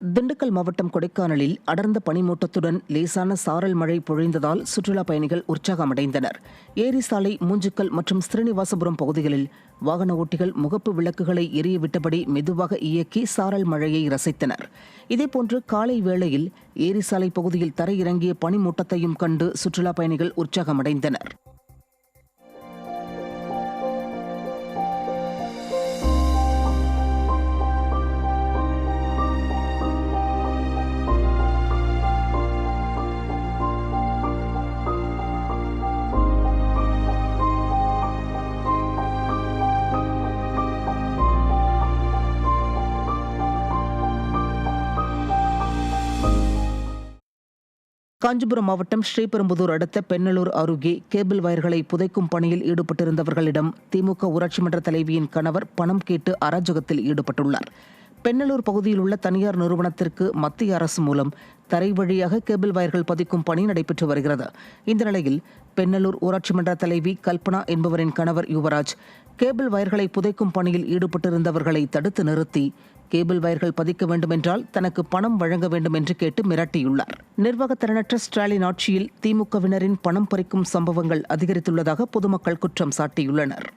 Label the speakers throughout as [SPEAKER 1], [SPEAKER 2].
[SPEAKER 1] திண்டுக்கல் மாவட்டம் கொடைக்கானலில் அடர்ந்த பனிமூட்டத்துடன் லேசான சாரல் மழை பொழிந்ததால் சுற்றுலா பயணிகள் உற்சாகமடைந்தனர். ஏரி சாலை, மூஞ்சுக்கல் மற்றும் ஸ்ரீனிவாசபுரம் பகுதிகளில் வாகன ஓட்டிகள் முகப்பு விளக்குகளை எரிய விட்டபடி மெதுவாக இயக்கி சாரல் மழையை ரசித்தனர். இதேபோன்று காலை வேளையில் ஏரி சாலை பகுதியில் தரையிறங்கிய பனிமூட்டத்தையும் கண்டு சுற்றுலா பயணிகள் உற்சாகமடைந்தனர். காஞ்சிபுரம் மாவட்டம் ஸ்ரீபெரும்புதூர் அடுத்த பெண்ணலூர் அருகே கேபிள் வயர்களை புதைக்கும் பணியில் ஈடுபட்டிருந்தவர்களிடம் திமுக ஊராட்சி மன்ற தலைவியின் கணவர் பணம் கேட்டு அராஜகத்தில் ஈடுபட்டுள்ளார். பெண்ணலூர் பகுதியில் உள்ள தனியார் நிறுவனத்திற்கு மத்திய அரசு மூலம் தரை வழியாக கேபிள் வயர்கள் பதிக்கும் பணி நடைபெற்று வருகிறது. இந்த நிலையில் பெண்ணலூர் ஊராட்சி மன்ற தலைவி கல்பனா என்பவரின் கணவர் யுவராஜ் கேபிள் வயர்களை புதைக்கும் பணியில் ஈடுபட்டிருந்தவர்களை தடுத்து நிறுத்தி கேபிள் வயர்கள் பதிக்க வேண்டுமென்றால் தனக்கு பணம் வழங்க வேண்டும் என்று கேட்டு மிரட்டியுள்ளார். நிர்வாக திறனற்ற ஸ்டாலின் ஆட்சியில் திமுகவினரின் பணம் பறிக்கும் சம்பவங்கள் அதிகரித்துள்ளதாக பொதுமக்கள் குற்றம் சாட்டியுள்ளனர்.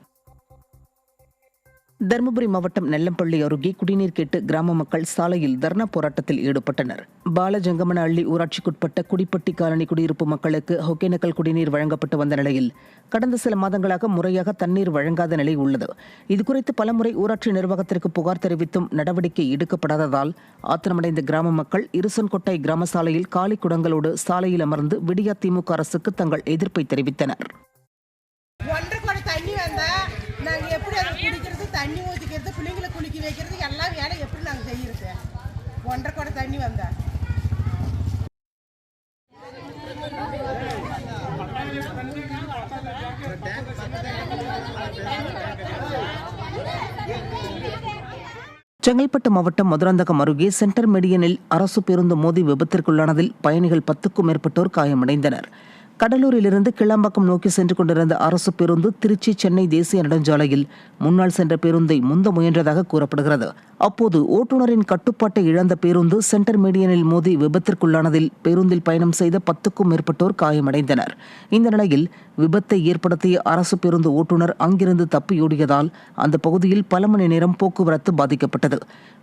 [SPEAKER 1] தருமபுரி மாவட்டம் நெல்லம்பள்ளி அருகே குடிநீர் கேட்டு கிராம மக்கள் சாலையில் தர்ணா போராட்டத்தில் ஈடுபட்டனர். பாலஜங்கமன அள்ளி ஊராட்சிக்குட்பட்ட குடிப்பட்டி காலனி குடியிருப்பு மக்களுக்கு ஒகேனக்கல் குடிநீர் வழங்கப்பட்டு வந்த நிலையில் கடந்த சில மாதங்களாக முறையாக தண்ணீர் வழங்காத நிலை உள்ளது. இதுகுறித்து பலமுறை ஊராட்சி நிர்வாகத்திற்கு புகார் தெரிவித்தும் நடவடிக்கை எடுக்கப்படாததால் ஆத்திரமடைந்த கிராம மக்கள் இருசன்கொட்டை கிராம சாலையில் காலி குடங்களோடு சாலையில் அமர்ந்து விடியா திமுக அரசுக்கு தங்கள் எதிர்ப்பை தெரிவித்தனர்.
[SPEAKER 2] தண்ணி ஊற்றிக்கிறது, பிள்ளைங்களை குளிக்க வைக்கிறது, எல்லாம் வேலை எப்படி நாங்கள் செய்யறது? 1.5 குடம் தண்ணி வந்தா
[SPEAKER 1] செங்கல்பட்டு மாவட்டம் மதுராந்தகம் அருகே சென்டர் மெடியனில் அரசு பேருந்து மோதி விபத்திற்குள்ளானதில் பயணிகள் 10க்கும் மேற்பட்டோர் காயமடைந்தனர். கடலூரிலிருந்து கிளாம்பாக்கம் நோக்கி சென்று கொண்டிருந்த அரசு பேருந்து திருச்சி சென்னை தேசிய நெடுஞ்சாலையில் முன்னால் சென்ற பேருந்தை முந்த முயன்றதாக கூறப்படுகிறது. அப்போது ஓட்டுநரின் கட்டுப்பாட்டை இழந்த பேருந்து சென்டர் மீடியனில் மோதி விபத்திற்குள்ளானதில் பேருந்தில் பயணம் செய்த 10க்கும் மேற்பட்டோர் காயமடைந்தனர். இந்த நிலையில் விபத்தை ஏற்படுத்திய அரசு பேருந்து ஓட்டுநர் அங்கிருந்து தப்பியோடியதால் அந்த பகுதியில் பல மணி நேரம் போக்குவரத்து பாதிக்கப்பட்டது.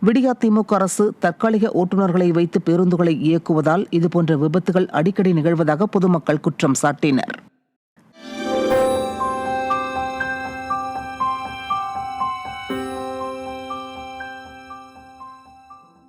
[SPEAKER 1] விடியா திமுக அரசு தற்காலிக ஓட்டுநர்களை வைத்து பேருந்துகளை இயக்குவதால் இதுபோன்ற விபத்துகள் அடிக்கடி நிகழ்வதாக பொதுமக்கள் குற்றம் சாட்டினர்.